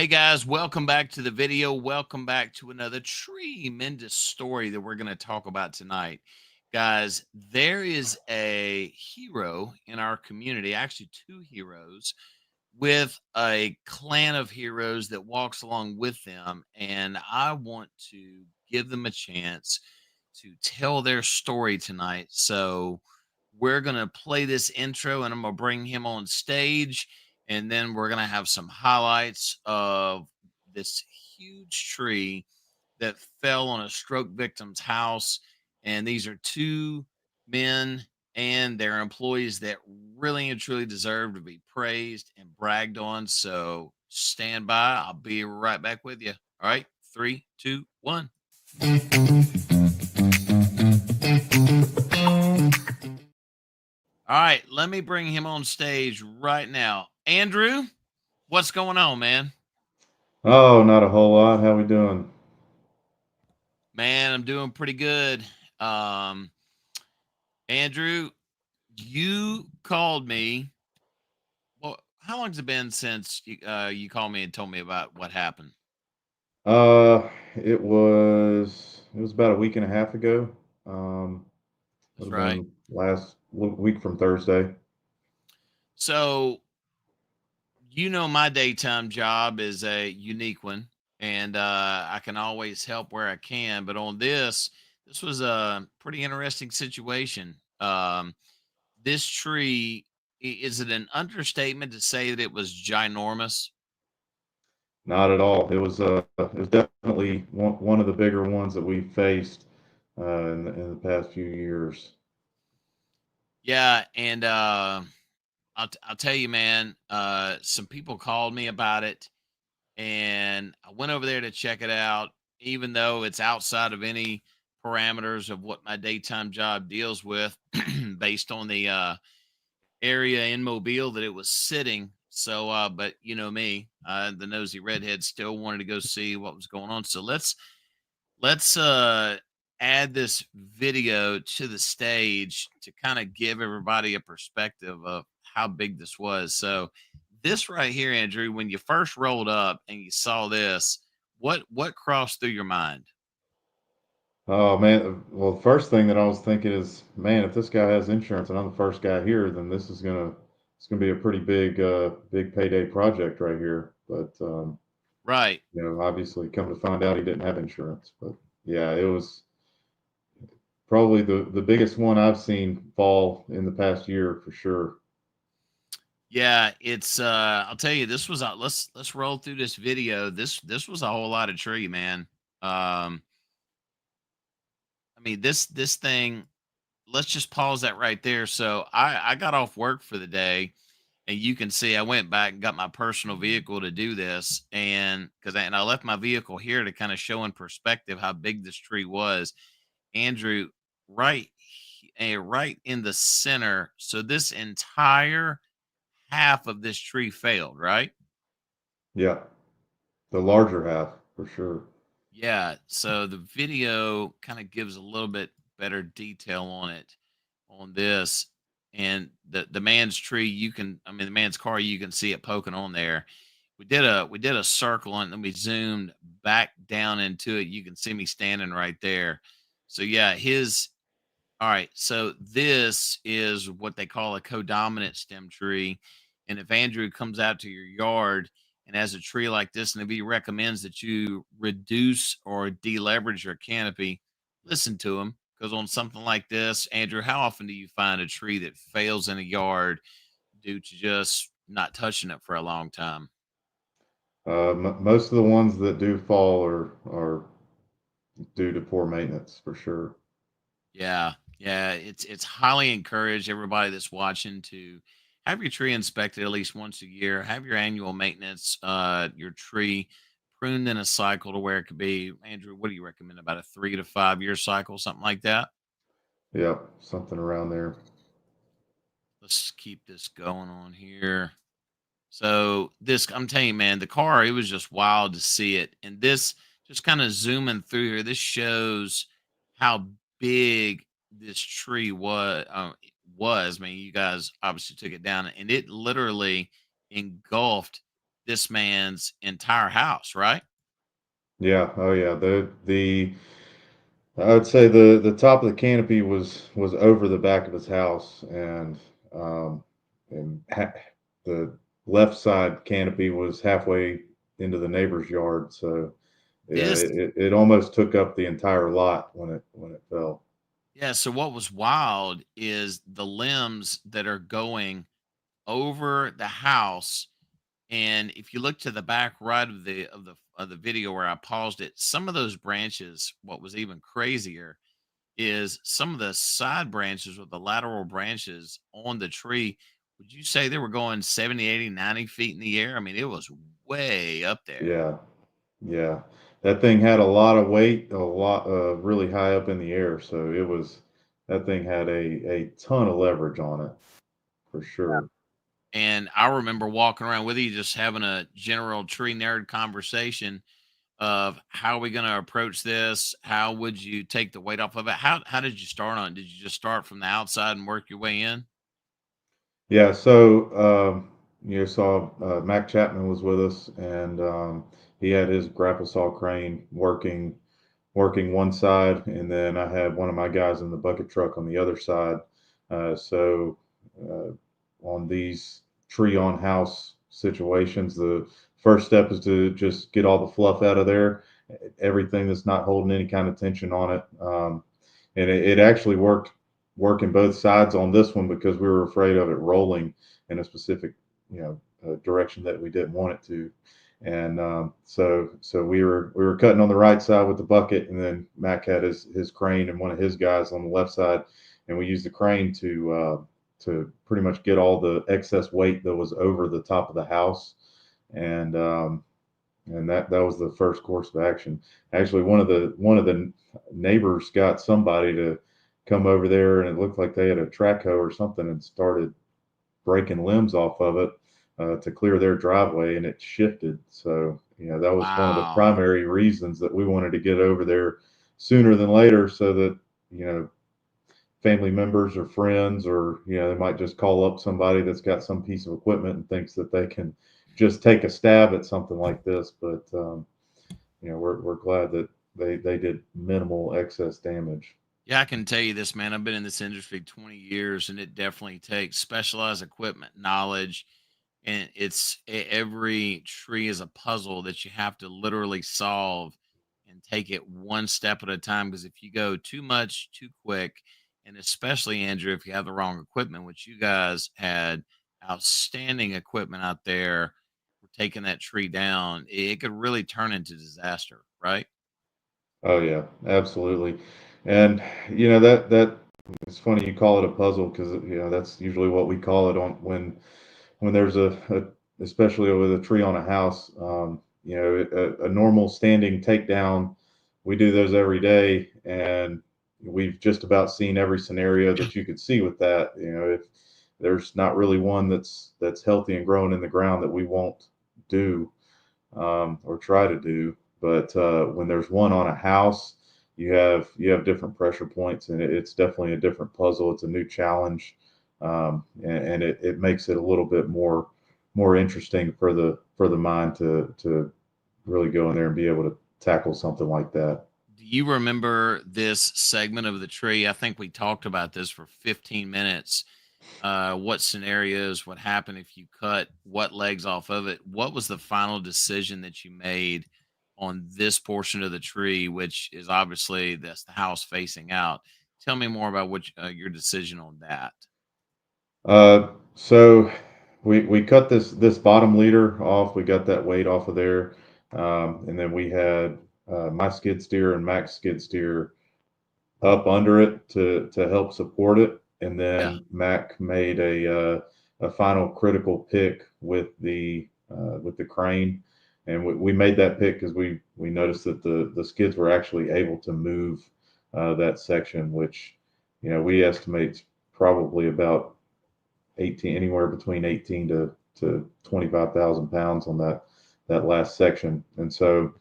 Hey guys, welcome back to the video. Welcome back to another tremendous story that we're going to talk about tonight. Guys, there is a hero in our community, actually two heroes, with a clan of heroes that walks along with them. And I want to give them a chance to tell their story tonight. So we're going to play this intro and I'm going to bring him on stage. And then we're going to have some highlights of this huge tree that fell on a stroke victim's house. And these are two men and their employees that really and truly deserve to be praised and bragged on. So stand by. I'll be right back with you. All right. 3, 2, 1. All right. Let me bring him on stage right now. Andrew, what's going on, man? Oh, not a whole lot. How we doing? Man, I'm doing pretty good. Um, Andrew, you called me. Well, how long's it been since you called me and told me about what happened? It was about a week and a half ago. Would That's have right. been last week from Thursday. So, my daytime job is a unique one, and I can always help where I can. But on this was a pretty interesting situation. This tree, is it an understatement to say that it was ginormous? Not at all. It was definitely one of the bigger ones that we faced in the past few years. Yeah, and I'll tell you, man. Some people called me about it, and I went over there to check it out, even though it's outside of any parameters of what my daytime job deals with, based on the area in Mobile that it was sitting. So, but you know me, the nosy redhead still wanted to go see what was going on. So let's add this video to the stage to kind of give everybody a perspective of how big this was. So this right here, Andrew, when you first rolled up and you saw this, what crossed through your mind? Oh man, well, the first thing that I was thinking is, man, if this guy has insurance and I'm the first guy here, then it's gonna be a pretty big payday project right here. But Right. obviously, come to find out, he didn't have insurance. But yeah, it was probably the biggest one I've seen fall in the past year for sure. Yeah, it's I'll tell you, this was let's roll through this video. This was a whole lot of tree, man. Um I mean, this thing, let's just pause that right there. So I got off work for the day, and you can see I went back and got my personal vehicle to do this, and I left my vehicle here to kind of show in perspective how big this tree was. Andrew, right in the center. So this entire half of this tree failed, right? Yeah, the larger half for sure. Yeah. So the video kind of gives a little bit better detail on it on this. And the man's tree, the man's car, you can see it poking on there. We did a circle and then we zoomed back down into it. You can see me standing right there. So yeah, his all right. So this is what they call a codominant stem tree. And if Andrew comes out to your yard and has a tree like this, and if he recommends that you reduce or deleverage your canopy, listen to him. Because on something like this, Andrew, how often do you find a tree that fails in a yard due to just not touching it for a long time? Most of the ones that do fall are due to poor maintenance for sure. Yeah, yeah, it's highly encouraged everybody that's watching to have your tree inspected at least once a year. Have your annual maintenance, your tree pruned in a cycle to where it could be. Andrew, what do you recommend? About a 3 to 5 year cycle, something like that. Yep, something around there. Let's keep this going on here. So this, I'm telling you, man, the car, it was just wild to see it. And this, just kind of zooming through here, this shows how big this tree was. I mean, you guys obviously took it down, and it literally engulfed. this man's entire house, right? Yeah. Oh yeah. The I would say the top of the canopy was over the back of his house, um, and the left side canopy was halfway into the neighbor's yard. So yeah, This it almost took up the entire lot when it fell. Yeah, so what was wild is the limbs that are going over the house. And if you look to the back right of the video where I paused it, some of those branches, what was even crazier is some of the side branches or the lateral branches on the tree. Would you say they were going 70, 80, 90 feet in the air? I mean, it was way up there. Yeah, yeah. That thing had a lot of weight, a lot really high up in the air. So that thing had a ton of leverage on it for sure. And I remember walking around with you just having a general tree nerd conversation of how are we going to approach this? How would you take the weight off of it? How did you start on it? Did you just start from the outside and work your way in? Yeah, so you saw Mack Chapman was with us, and he had his grapple saw crane working one side, and then I had one of my guys in the bucket truck on the other side. So uh, on these tree on house situations, the first step is to just get all the fluff out of there, everything that's not holding any kind of tension on it. And it actually working both sides on this one because we were afraid of it rolling in a specific direction that we didn't want it to. And so we were cutting on the right side with the bucket, and then Mac had his crane and one of his guys on the left side, and we used the crane to pretty much get all the excess weight that was over the top of the house, and that was the first course of action. Actually, one of the neighbors got somebody to come over there, and it looked like they had a track hoe or something, and started breaking limbs off of it to clear their driveway, and it shifted. So that was one of the Wow. primary reasons that we wanted to get over there sooner than later, so that you know family members or friends, or they might just call up somebody that's got some piece of equipment and thinks that they can just take a stab at something like this. But we're glad that they did minimal excess damage. Yeah, I can tell you this, man. I've been in this industry 20 years, and it definitely takes specialized equipment, knowledge, and every tree is a puzzle that you have to literally solve and take it one step at a time. Because if you go too much too quick, and especially Andrew, if you have the wrong equipment, which you guys had outstanding equipment out there for taking that tree down, it could really turn into disaster, right? Oh yeah, absolutely. And that it's funny you call it a puzzle, because that's usually what we call it on when there's especially with a tree on a house. A normal standing takedown, we do those every day, and we've just about seen every scenario that you could see with that. If there's not really one that's healthy and growing in the ground that we won't do, or try to do. But when there's one on a house, you have different pressure points, and it's definitely a different puzzle. It's a new challenge, and it makes it a little bit more interesting for the mind to really go in there and be able to tackle something like that. Do you remember this segment of the tree? I think we talked about this for 15 minutes. What scenarios, what happened if you cut what legs off of it? What was the final decision that you made on this portion of the tree, which is obviously that's the house facing out? Tell me more about your decision on that. So we cut this bottom leader off. We got that weight off of there, and then we had my skid steer and Mac's skid steer up under it to help support it, and Yeah. then Mac made a final critical pick with the crane, and we made that pick because we noticed that the skids were actually able to move that section, which we estimate probably about 18, anywhere between 18 to 25,000 pounds on that last section. And so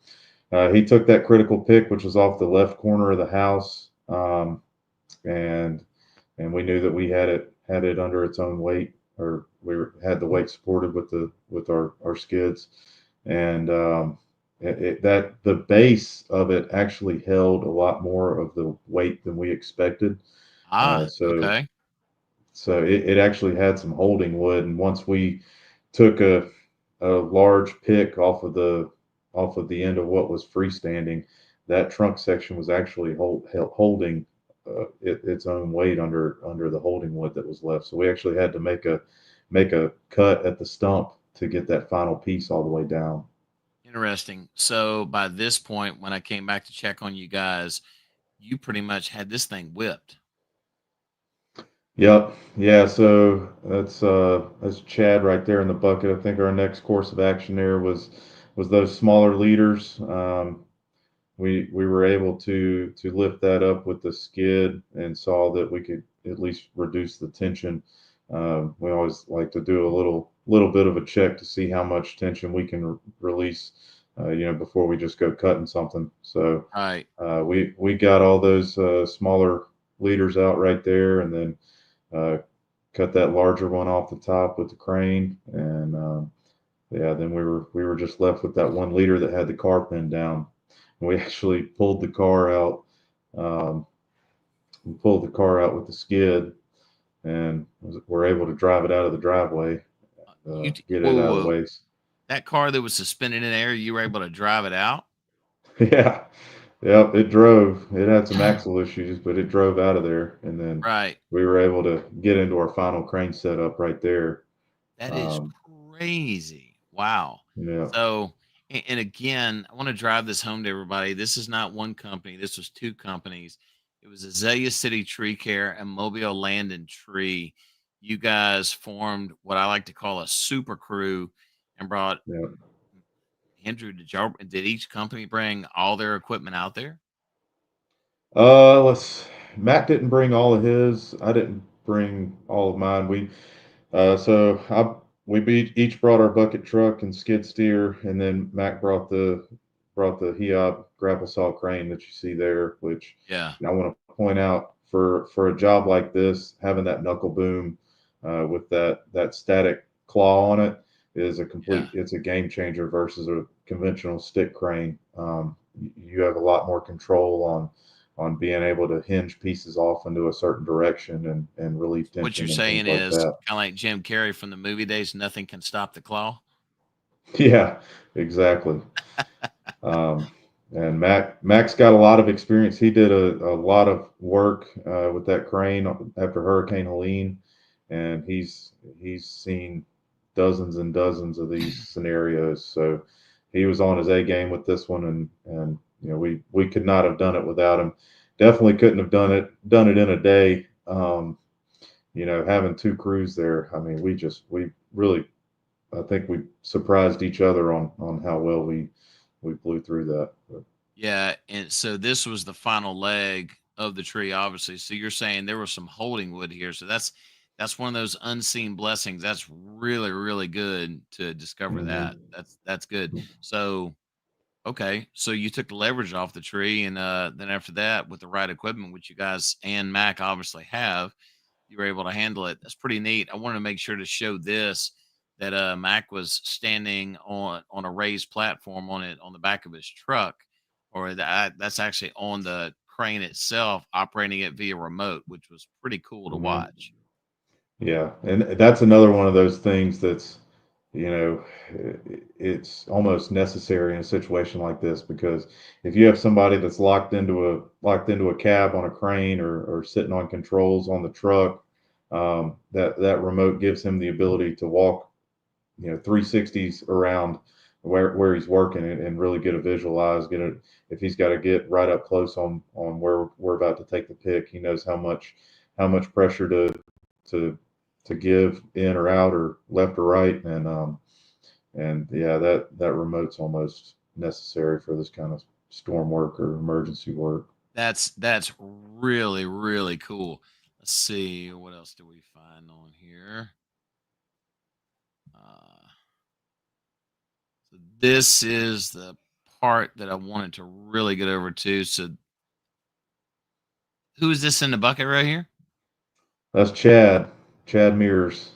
he took that critical pick, which was off the left corner of the house, and we knew that we had it under its own weight. or had the weight supported with our skids, and that the base of it actually held a lot more of the weight than we expected. Uh, Ah, so okay. so it actually had some holding wood, and once we took a large pick off of the end of what was freestanding, that trunk section was actually holding its own weight under the holding wood that was left. So we actually had to make a cut at the stump to get that final piece all the way down. Interesting. So by this point, when I came back to check on you guys, you pretty much had this thing whipped. Yep. Yeah. So that's Chad right there in the bucket. I think our next course of action there was those smaller leaders. We were able to lift that up with the skid and saw that we could at least reduce the tension. We always like to do a little bit of a check to see how much tension we can release, before we just go cutting something. So Right. we got all those smaller leaders out right there, and then uh, cut that larger one off the top with the crane, and yeah, then we were just left with that one leader that had the car pinned down. And we actually pulled the car out. Um, we pulled the car out with the skid, and were able to drive it out of the driveway, get Whoa, it whoa, out of the whoa. way. That car that was suspended in air, you were able to drive it out? Yeah, yep. It drove. It had some axle issues, but it drove out of there, and then Right. we were able to get into our final crane setup right there. That is Um, crazy. Wow. yeah, So, and again, I want to drive this home to everybody. This is not one company. This was two companies. It was Azalea City Tree Care and Mobile Land and Tree. You guys formed what I like to call a super crew and brought yeah. Andrew. Did each company bring all their equipment out there? Let's. Matt didn't bring all of his. I didn't bring all of mine. We each brought our bucket truck and skid steer, and then Mac brought the Hiob grapple saw crane that you see there. Which Yeah. I want to point out for a job like this, having that knuckle boom with that static claw on it is Yeah. it's a game changer versus a conventional stick crane. You have a lot more control on being able to hinge pieces off into a certain direction and relieve What you're tension and things saying like is that. kind of like Jim Carrey from the movie days. Nothing can stop the claw. Yeah, exactly. Um, and Mac's got a lot of experience. He did a lot of work with that crane after Hurricane Helene, and he's seen dozens and dozens of these scenarios. So he was on his A game with this one, and we could not have done it without him. Definitely couldn't have done it in a day. Having two crews there, I mean, we really, I think we surprised each other on how well we blew through that. But, Yeah, and so this was the final leg of the tree, obviously. So you're saying there was some holding wood here. So that's one of those unseen blessings. That's really, really good to discover that. mhm. That's good. So okay, so you took the leverage off the tree, and then after that, with the right equipment, which you guys and Mac obviously have, you were able to handle it. That's pretty neat. I wanted to make sure to show this that Mac was standing on a raised platform on the back of his truck, or that's actually on the crane itself, operating it via remote, which was pretty cool to Mhm. watch. Yeah, and that's another one of those things that's, you know, it's almost necessary in a situation like this because if you have somebody that's locked into a cab on a crane or sitting on controls on the truck, that remote gives him the ability to walk 360s around where he's working and really get a visualize get it if he's got to get right up close on where we're about to take the pick. He knows how much pressure to to give in or out or left or right, and yeah, that remote's almost necessary for this kind of storm work or emergency work. That's really really cool. Let's see what else do we find on here. Uh, so this is the part that I wanted to really get over to. So who is this in the bucket right here? That's Chad Mears.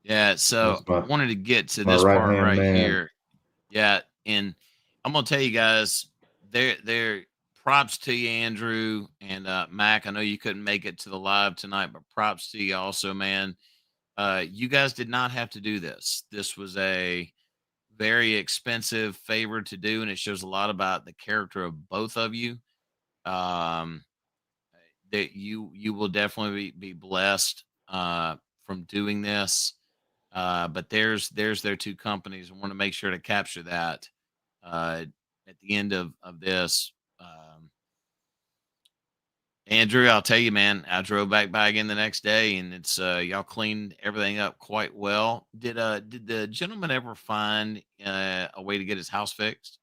Yeah, so That's I my wanted to get to my this right part hand right man. here. Yeah, and I'm gonna tell you guys, there props to you, Andrew and Mac. I know you couldn't make it to the live tonight, but props to you also, man. You guys did not have to do this. This was a very expensive favor to do, and it shows a lot about the character of both of you. Um, that you will definitely be blessed from doing this. But there's their two companies. I want to make sure to capture that at the end of this. Andrew, I'll tell you, man, I drove back by again the next day, and it's y'all cleaned everything up quite well. Did the gentleman ever find a way to get his house fixed?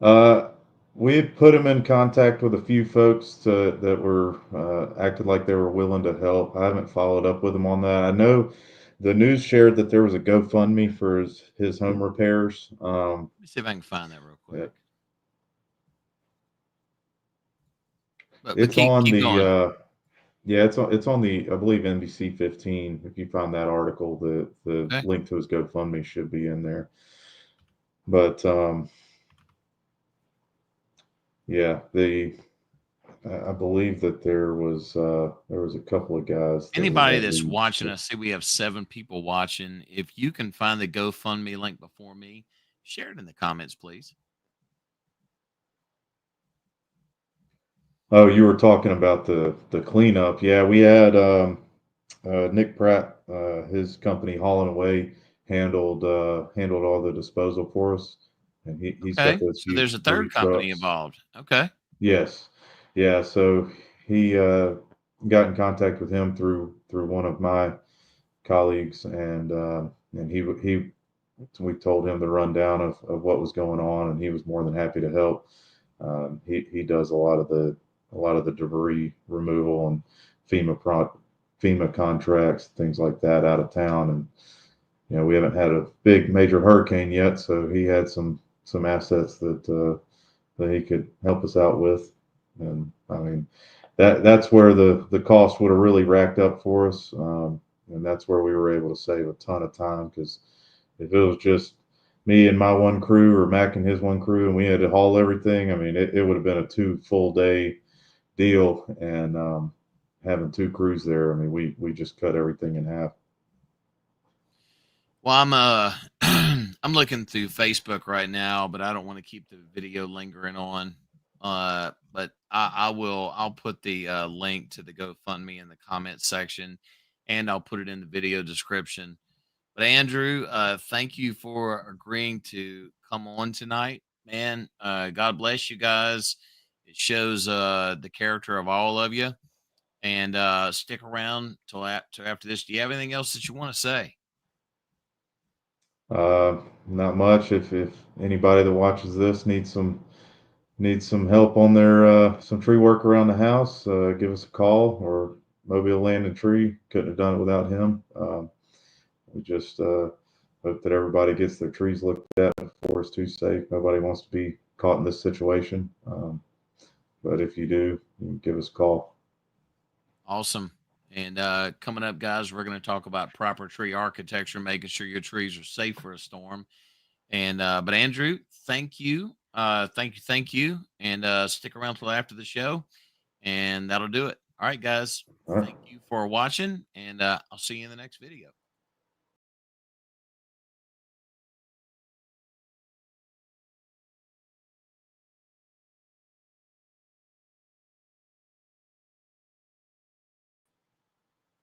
Uh, we put him in contact with a few folks that were acted like they were willing to help. I haven't followed up with him on that. I know the news shared that there was a GoFundMe for his home repairs. Let me see if I can find that real Yeah, quick. But it's keep on the going. yeah, it's on the I believe NBC 15. If you find that article, the Okay. link to his GoFundMe should be in there. But yeah, the I believe that there was a couple of guys that we Anybody had that's needs watching to. us, see we have 7 people watching. If you can find the GoFundMe link before me, share it in the comments, please. Oh, you were talking about the cleanup. Yeah, we had Nick Pratt, his company Hauling Away handled all the disposal for us, and he's got Okay. those So huge there's a debris third company trucks. involved. Okay. Yes, yeah. So he got in contact with him through one of my colleagues, and he we told him the rundown of what was going on, and he was more than happy to help. He does a lot of the debris removal and FEMA FEMA contracts, things like that out of town. And we haven't had a big major hurricane yet, so he had some assets that he could help us out with. And I mean, that's where the cost would have really racked up for us, and that's where we were able to save a ton of time because if it was just me and my one crew or Mac and his one crew and we had to haul everything, I mean, it would have been a 2 full day deal. And having two crews there, I mean, we just cut everything in half. Well, I'm I'm looking through Facebook right now, but I don't want to keep the video lingering on. But I'll put the link to the GoFundMe in the comment section, and I'll put it in the video description. But Andrew, thank you for agreeing to come on tonight, man. God bless you guys. It shows the character of all of you, and stick around till after this. Do you have anything else that you want to say? Not much. If anybody that watches this needs some help on their some tree work around the house, give us a call. Or Mobile Land and Tree couldn't have done it without him. We just hope that everybody gets their trees looked at before it's too safe. Nobody wants to be caught in this situation. But if you do, you can give us a call. Awesome. And coming up, guys, we're going to talk about proper tree architecture, making sure your trees are safe for a storm. And but Andrew, thank you, and stick around till after the show, and that'll do it. All right, guys, All right. thank you for watching, and I'll see you in the next video.